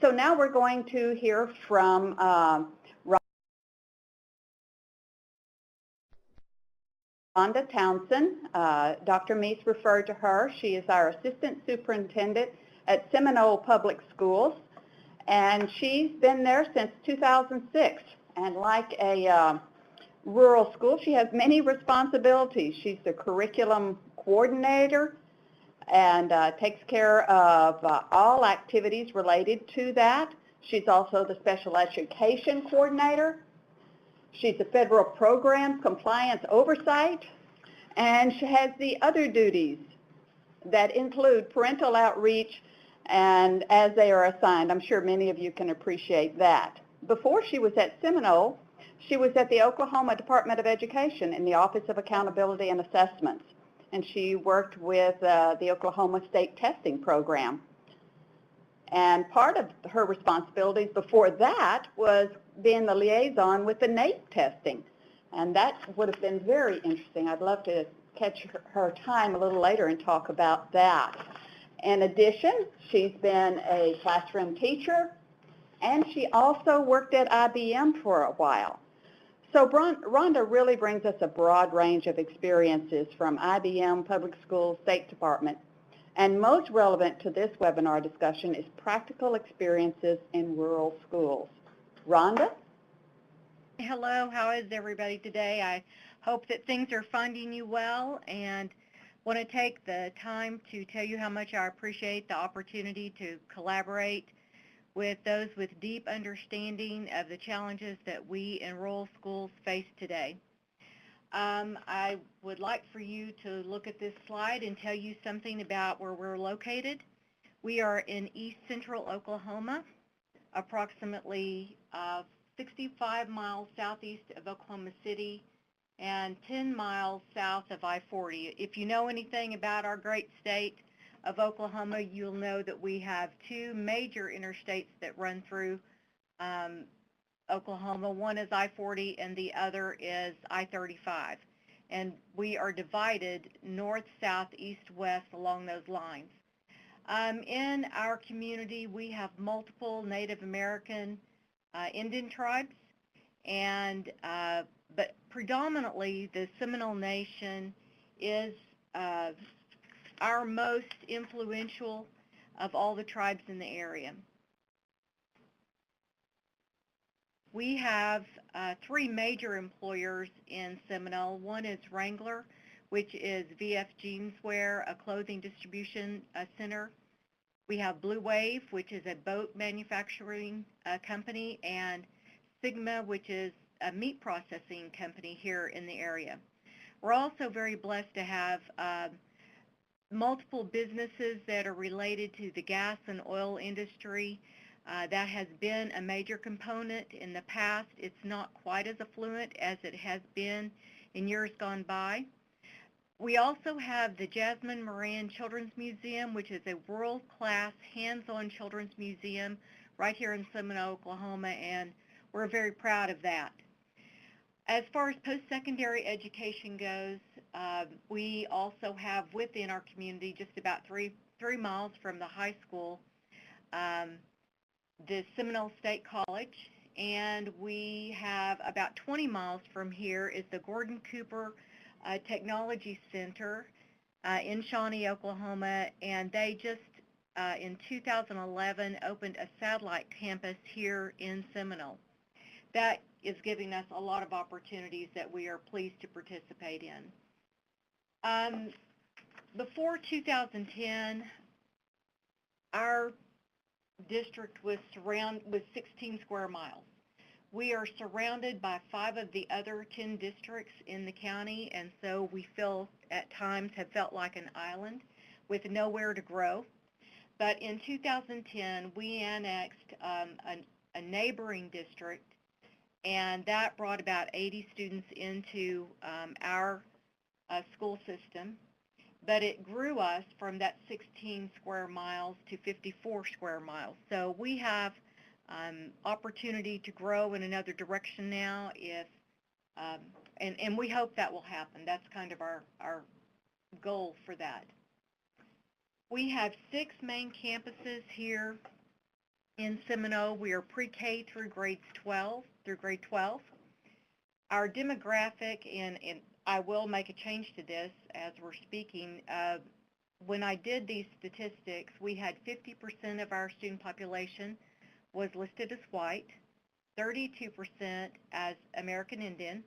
So now we're going to hear from Ronda Townsend. Dr. Meese referred to her. She is our Assistant Superintendent at Seminole Public Schools, and she's been there since 2006. And like a rural school, she has many responsibilities. She's the curriculum coordinator and takes care of all activities related to that. She's also the special education coordinator. She's the federal program compliance oversight, and she has the other duties that include parental outreach and as they are assigned. I'm sure many of you can appreciate that. Before she was at Seminole, she was at the Oklahoma Department of Education in the Office of Accountability and Assessments, and she worked with the Oklahoma State Testing Program. And part of her responsibilities before that was being the liaison with the NAEP testing, and that would have been very interesting. I'd love to catch her time a little later and talk about that. In addition, she's been a classroom teacher, and she also worked at IBM for a while. So Rhonda really brings us a broad range of experiences from IBM, Public Schools, State Department, and most relevant to this webinar discussion is practical experiences in rural schools. Rhonda? Hello, how is everybody today? I hope that things are finding you well, and want to take the time to tell you how much I appreciate the opportunity to collaborate with those with deep understanding of the challenges that we in rural schools face today. I would like for you to look at this slide and tell you something about where we're located. We are in East Central Oklahoma, approximately 65 miles southeast of Oklahoma City and 10 miles south of I-40. If you know anything about our great state of Oklahoma, you'll know that we have two major interstates that run through Oklahoma. One is I-40 and the other is I-35. And we are divided north, south, east, west along those lines. In our community, we have multiple Native American Indian tribes, and but predominantly the Seminole Nation is our most influential of all the tribes in the area. We have three major employers in Seminole. One is Wrangler, which is VF Jeanswear, a clothing distribution center. We have Blue Wave, which is a boat manufacturing company, and Sigma, which is a meat processing company here in the area. We're also very blessed to have multiple businesses that are related to the gas and oil industry. That has been a major component in the past. It's not quite as affluent as it has been in years gone by. We also have the Jasmine Moran Children's Museum, which is a world-class hands-on children's museum right here in Seminole, Oklahoma, and we're very proud of that. As far as post-secondary education goes, we also have within our community, just about three miles from the high school, the Seminole State College, and we have about 20 miles from here is the Gordon Cooper Technology Center in Shawnee, Oklahoma, and they just in 2011 opened a satellite campus here in Seminole. That is giving us a lot of opportunities that we are pleased to participate in. Before 2010, our district was 16 square miles. We are surrounded by 5 of the other 10 districts in the county, and so we feel at times have felt like an island with nowhere to grow. But in 2010, we annexed a neighboring district, and that brought about 80 students into our school system. But it grew us from that 16 square miles to 54 square miles. So we have opportunity to grow in another direction now, and we hope that will happen. That's kind of our goal for that. We have 6 main campuses here In Seminole, we are pre-K through grade 12. Our demographic, and I will make a change to this as we're speaking. When I did these statistics, we had 50% of our student population was listed as white, 32% as American Indian,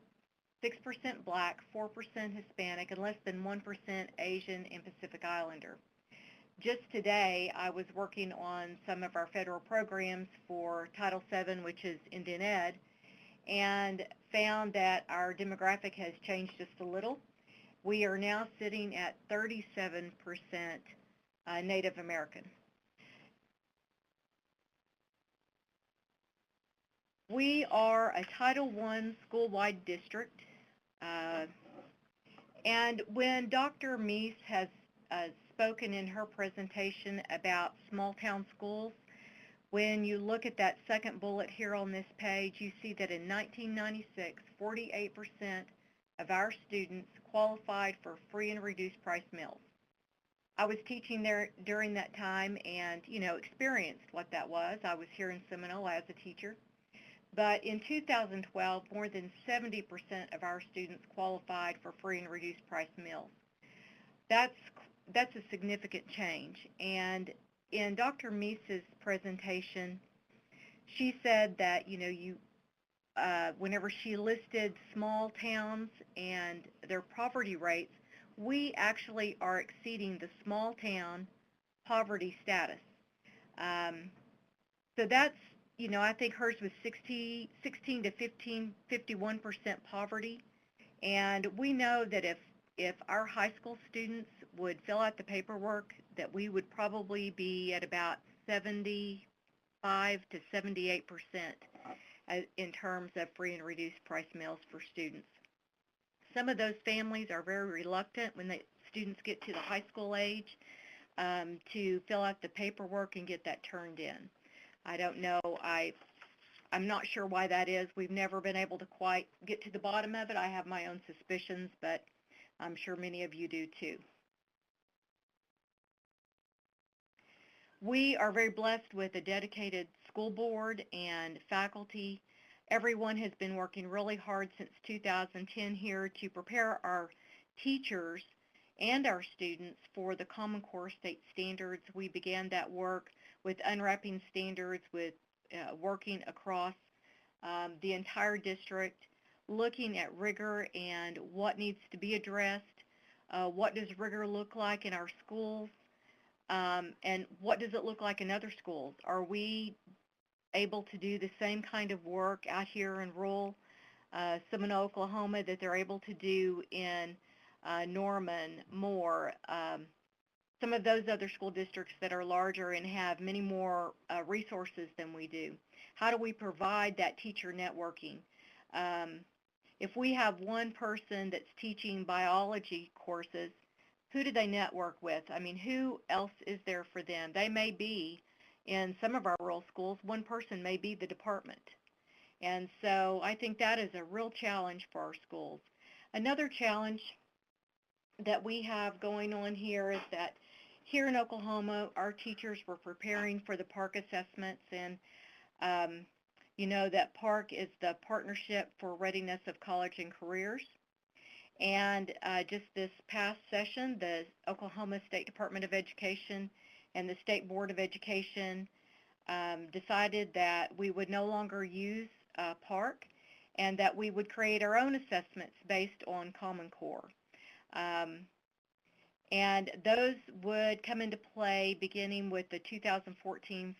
6% Black, 4% Hispanic, and less than 1% Asian and Pacific Islander. Just today, I was working on some of our federal programs for Title VII, which is Indian Ed, and found that our demographic has changed just a little. We are now sitting at 37% Native American. We are a Title I school-wide district, and when Dr. Meese has spoken in her presentation about small-town schools, when you look at that second bullet here on this page, you see that in 1996, 48% of our students qualified for free and reduced price meals. I was teaching there during that time and, experienced what that was. I was here in Seminole as a teacher. But in 2012, more than 70% of our students qualified for free and reduced price meals. That's a significant change. And in Dr. Meese's presentation, she said that, whenever she listed small towns and their poverty rates, we actually are exceeding the small town poverty status. So that's, I think hers was 16 to 51% poverty. And we know that if our high school students would fill out the paperwork, that we would probably be at about 75 to 78% in terms of free and reduced price meals for students. Some of those families are very reluctant when the students get to the high school age to fill out the paperwork and get that turned in. I don't know. I'm not sure why that is. We've never been able to quite get to the bottom of it. I have my own suspicions, but I'm sure many of you do too. We are very blessed with a dedicated school board and faculty. Everyone has been working really hard since 2010 here to prepare our teachers and our students for the Common Core state standards. We began that work with unwrapping standards, with working across the entire district, looking at rigor and what needs to be addressed, what does rigor look like in our schools, and what does it look like in other schools? Are we able to do the same kind of work out here in rural Seminole, Oklahoma, that they're able to do in Norman, Moore, some of those other school districts that are larger and have many more resources than we do? How do we provide that teacher networking? If we have one person that's teaching biology courses, who do they network with? I mean, who else is there for them? They may be, in some of our rural schools, one person may be the department. And so I think that is a real challenge for our schools. Another challenge that we have going on here is that here in Oklahoma, our teachers were preparing for the PARCC assessments, and that PARCC is the Partnership for Readiness of College and Careers. And just this past session, the Oklahoma State Department of Education and the State Board of Education decided that we would no longer use PARCC and that we would create our own assessments based on Common Core. And those would come into play beginning with the 2014-15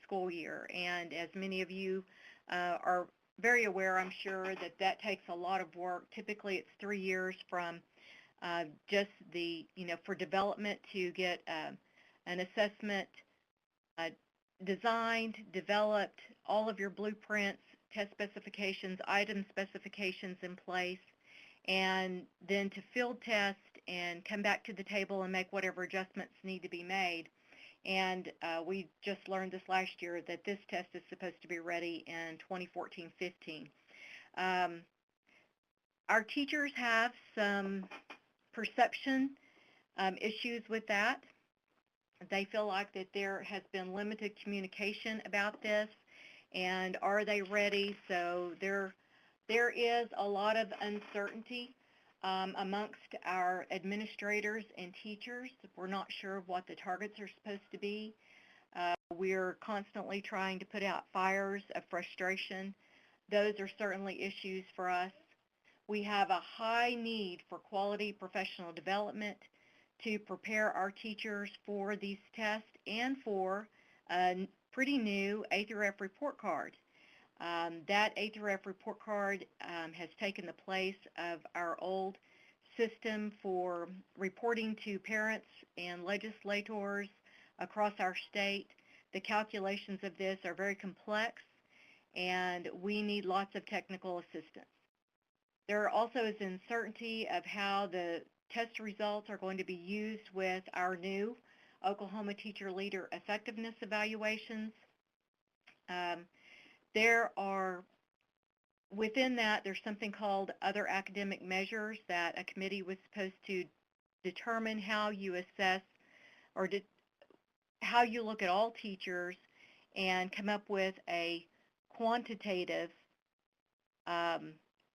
school year. And as many of you are very aware, I'm sure, that takes a lot of work. Typically, it's 3 years from just for development to get an assessment designed, developed, all of your blueprints, test specifications, item specifications in place, and then to field test and come back to the table and make whatever adjustments need to be made. And we just learned this last year that this test is supposed to be ready in 2014-15. Our teachers have some perception issues with that. They feel like that there has been limited communication about this, and are they ready? So there is a lot of uncertainty amongst our administrators and teachers. We're not sure what the targets are supposed to be. We're constantly trying to put out fires of frustration. Those are certainly issues for us. We have a high need for quality professional development to prepare our teachers for these tests and for a pretty new A through F report card. That A through F report card has taken the place of our old system for reporting to parents and legislators across our state. The calculations of this are very complex, and we need lots of technical assistance. There also is uncertainty of how the test results are going to be used with our new Oklahoma Teacher Leader Effectiveness Evaluations. Within that, there's something called other academic measures that a committee was supposed to determine how you assess or how you look at all teachers and come up with a quantitative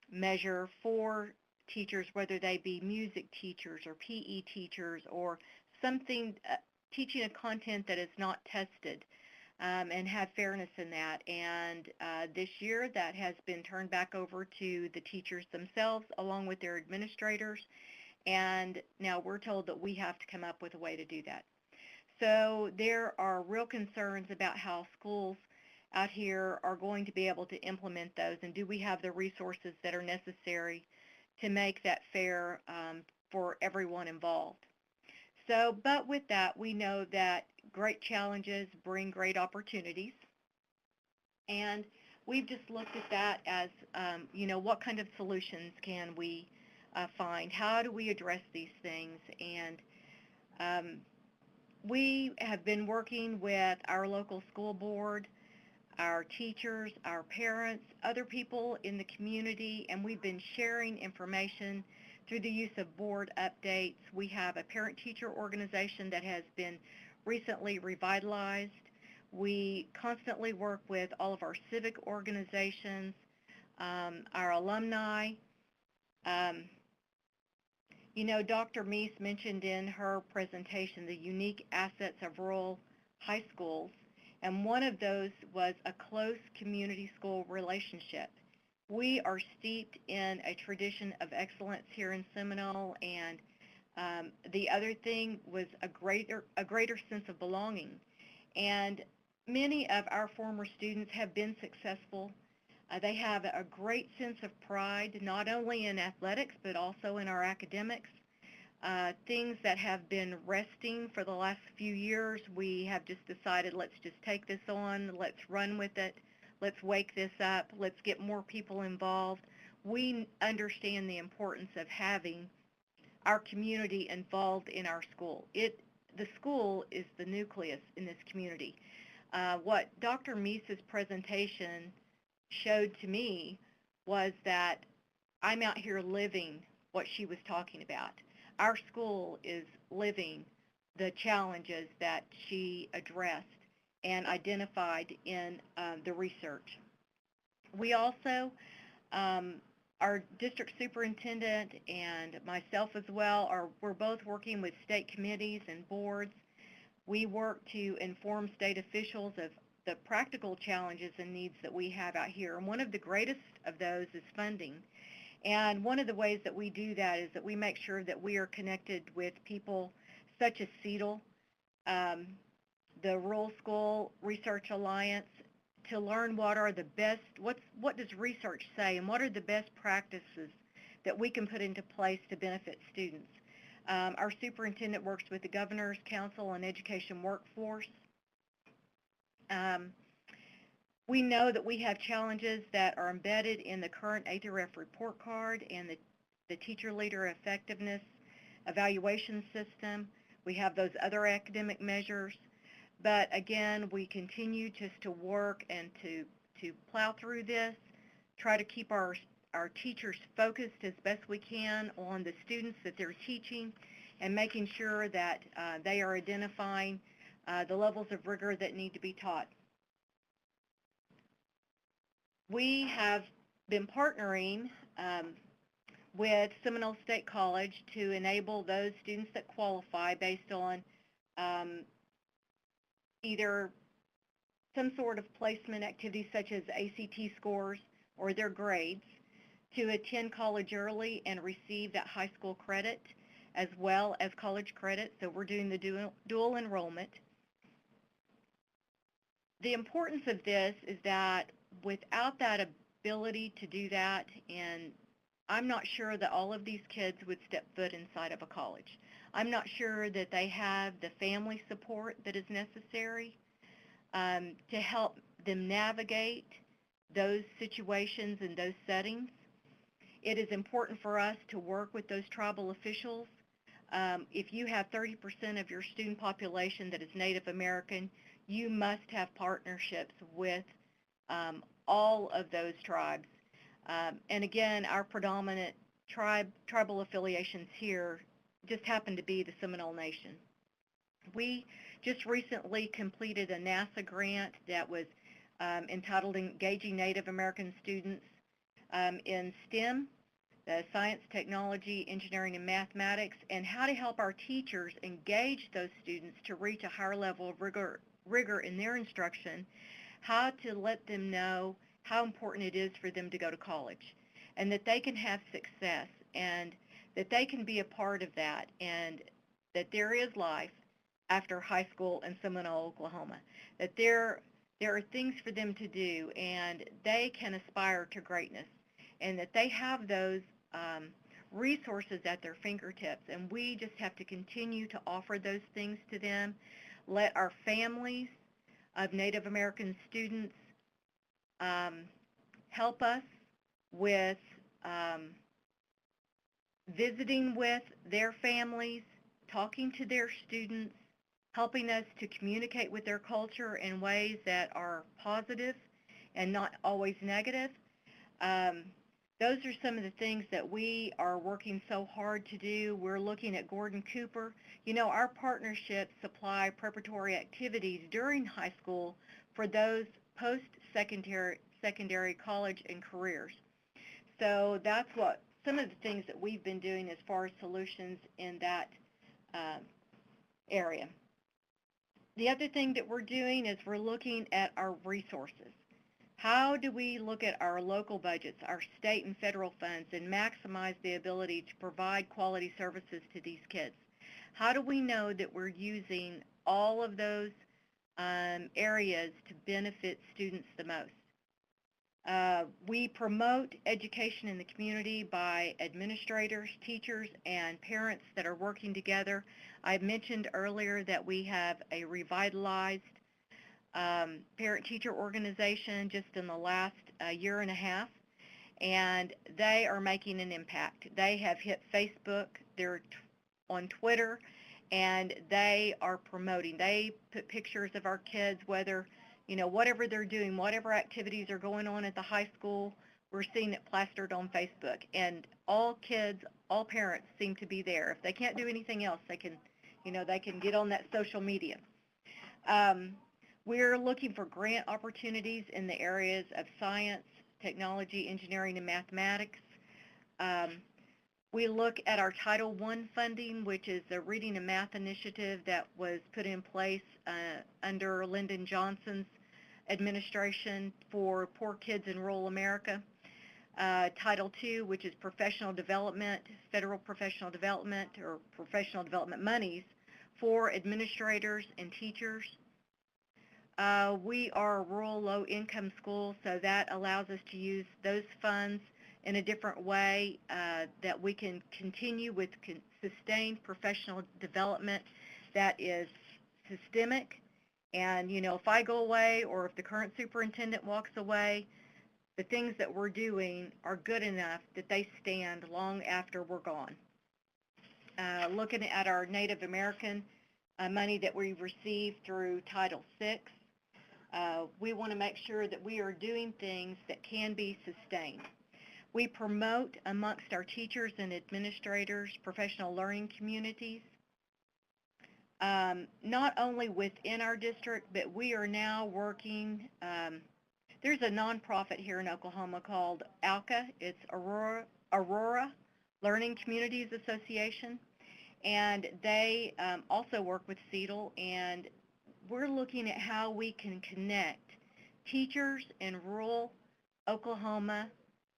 measure for teachers, whether they be music teachers or PE teachers or something, teaching a content that is not tested, and have fairness in that. And this year that has been turned back over to the teachers themselves along with their administrators, and now we're told that we have to come up with a way to do that. So there are real concerns about how schools out here are going to be able to implement those, and do we have the resources that are necessary to make that fair for everyone involved. So, but with that, we know that great challenges bring great opportunities, and we've just looked at that as, what kind of solutions can we find? How do we address these things? And we have been working with our local school board, our teachers, our parents, other people in the community, and we've been sharing information through the use of board updates. We have a parent-teacher organization that has been recently revitalized. We constantly work with all of our civic organizations, our alumni. Dr. Meese mentioned in her presentation the unique assets of rural high schools, and one of those was a close community school relationship. We are steeped in a tradition of excellence here in Seminole, and the other thing was a greater sense of belonging. And many of our former students have been successful. They have a great sense of pride, not only in athletics, but also in our academics. Things that have been resting for the last few years, we have just decided, let's just take this on, let's run with it, let's wake this up, let's get more people involved. We understand the importance of having our community involved in our school. The school is the nucleus in this community. What Dr. Meese's presentation showed to me was that I'm out here living what she was talking about. Our school is living the challenges that she addressed and identified in the research. We also, our district superintendent and myself as well, we're both working with state committees and boards. We work to inform state officials of the practical challenges and needs that we have out here. And one of the greatest of those is funding. And one of the ways that we do that is that we make sure that we are connected with people such as SEDL, the Rural School Research Alliance, to learn what are the best, what does research say, and what are the best practices that we can put into place to benefit students. Our superintendent works with the Governor's Council on Education Workforce. We know that we have challenges that are embedded in the current A through F report card and the Teacher Leader Effectiveness Evaluation System. We have those other academic measures. But again, we continue just to work and to plow through this, try to keep our teachers focused as best we can on the students that they're teaching, and making sure that they are identifying the levels of rigor that need to be taught. We have been partnering with Seminole State College to enable those students that qualify based on either some sort of placement activity such as ACT scores or their grades to attend college early and receive that high school credit as well as college credit. So we're doing the dual enrollment. The importance of this is that without that ability to do that, and I'm not sure that all of these kids would step foot inside of a college. I'm not sure that they have the family support that is necessary to help them navigate those situations and those settings. It is important for us to work with those tribal officials. If you have 30% of your student population that is Native American, you must have partnerships with all of those tribes. And again, our predominant tribal affiliations here just happen to be the Seminole Nation. We just recently completed a NASA grant that was entitled Engaging Native American Students in STEM, the science, technology, engineering, and mathematics, and how to help our teachers engage those students to reach a higher level of rigor in their instruction, how to let them know how important it is for them to go to college, and that they can have success, and that they can be a part of that, and that there is life after high school in Seminole, Oklahoma, that there are things for them to do, and they can aspire to greatness, and that they have those resources at their fingertips, and we just have to continue to offer those things to them. Let our families of Native American students help us with visiting with their families, talking to their students, helping us to communicate with their culture in ways that are positive and not always negative. Those are some of the things that we are working so hard to do. We're looking at Gordon Cooper. You know, our partnerships supply preparatory activities during high school for those post-secondary college and careers. So that's what some of the things that we've been doing as far as solutions in that area. The other thing that we're doing is we're looking at our resources. How do we look at our local budgets, our state and federal funds, and maximize the ability to provide quality services to these kids? How do we know that we're using all of those areas to benefit students the most? We promote education in the community by administrators, teachers, and parents that are working together. I mentioned earlier that we have a revitalized parent-teacher organization just in the last year and a half, and they are making an impact. They have hit Facebook, they're on Twitter, and they are promoting. They put pictures of our kids, whether, you know, whatever they're doing, whatever activities are going on at the high school, we're seeing it plastered on Facebook. And all kids, all parents seem to be there. If they can't do anything else, they can, you know, they can get on that social media. We're looking for grant opportunities in the areas of science, technology, engineering, and mathematics. We look at our Title I funding, which is the Reading and Math Initiative that was put in place under Lyndon Johnson's administration for poor kids in rural America. Title II, which is professional development, federal professional development or professional development monies for administrators and teachers. We are a rural low-income school, so that allows us to use those funds in a different way that we can continue with sustained professional development that is systemic. And, you know, if I go away or if the current superintendent walks away, the things that we're doing are good enough that they stand long after we're gone. Looking at our Native American money that we receive through Title VI, we want to make sure that we are doing things that can be sustained. We promote amongst our teachers and administrators professional learning communities. not only within our district, but we are now working, there's a nonprofit here in Oklahoma called ALCA. It's Aurora Learning Communities Association, and they also work with SEDL, and we're looking at how we can connect teachers in rural Oklahoma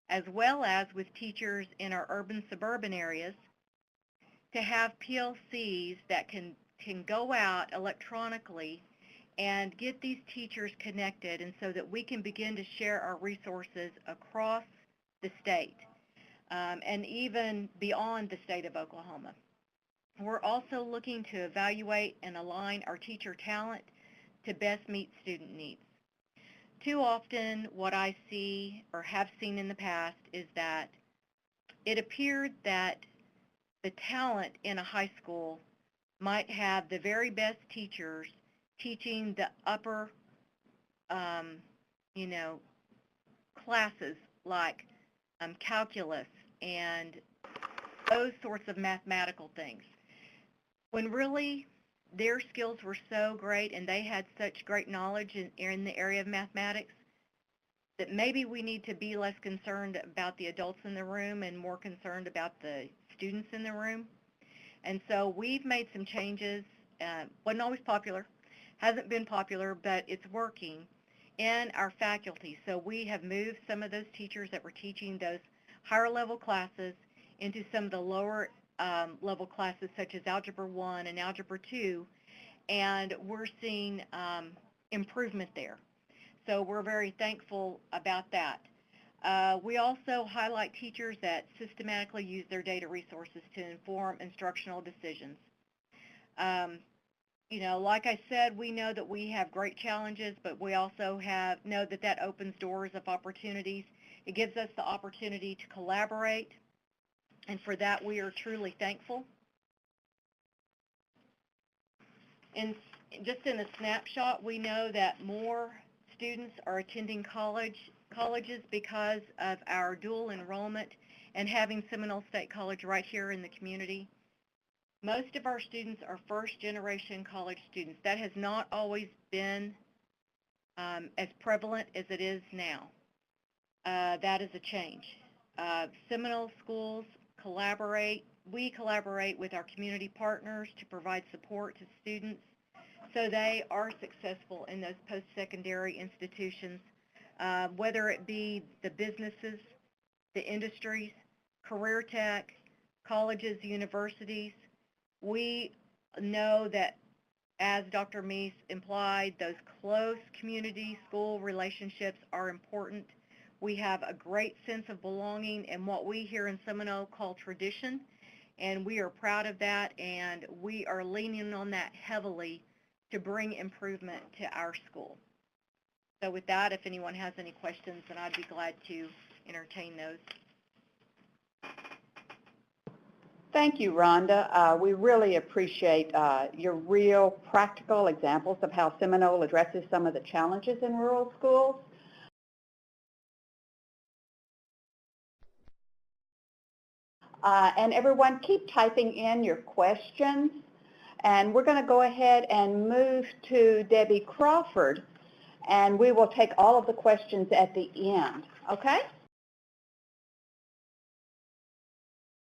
as well as with teachers in our urban suburban areas to have PLCs that can go out electronically and get these teachers connected, and so that we can begin to share our resources across the state and even beyond the state of Oklahoma. We're also looking to evaluate and align our teacher talent to best meet student needs. Too often what I see or have seen in the past is that it appeared that the talent in a high school might have the very best teachers teaching the upper, classes like calculus and those sorts of mathematical things, when really their skills were so great and they had such great knowledge in the area of mathematics that maybe we need to be less concerned about the adults in the room and more concerned about the students in the room. And so we've made some changes. Wasn't always popular, hasn't been popular, but it's working in our faculty. So we have moved some of those teachers that were teaching those higher level classes into some of the lower level classes such as Algebra 1 and Algebra 2, and we're seeing improvement there. So we're very thankful about that. We also highlight teachers that systematically use their data resources to inform instructional decisions. Like I said, we know that we have great challenges, but we also know that that opens doors of opportunities. It gives us the opportunity to collaborate, and for that we are truly thankful. And just in a snapshot, we know that more students are attending colleges because of our dual enrollment and having Seminole State College right here in the community. Most of our students are first-generation college students. That has not always been as prevalent as it is now. That is a change. Seminole schools we collaborate with our community partners to provide support to students so they are successful in those post-secondary institutions, whether it be the businesses, the industries, career tech, colleges, universities. We know that, as Dr. Meese implied, those close community school relationships are important. We have a great sense of belonging in what we here in Seminole call tradition, and we are proud of that, and we are leaning on that heavily to bring improvement to our school. So with that, if anyone has any questions, then I'd be glad to entertain those. Thank you, Rhonda. We really appreciate your real practical examples of how Seminole addresses some of the challenges in rural schools. And everyone, keep typing in your questions. And we're going to go ahead and move to Debbie Crawford, and we will take all of the questions at the end. Okay?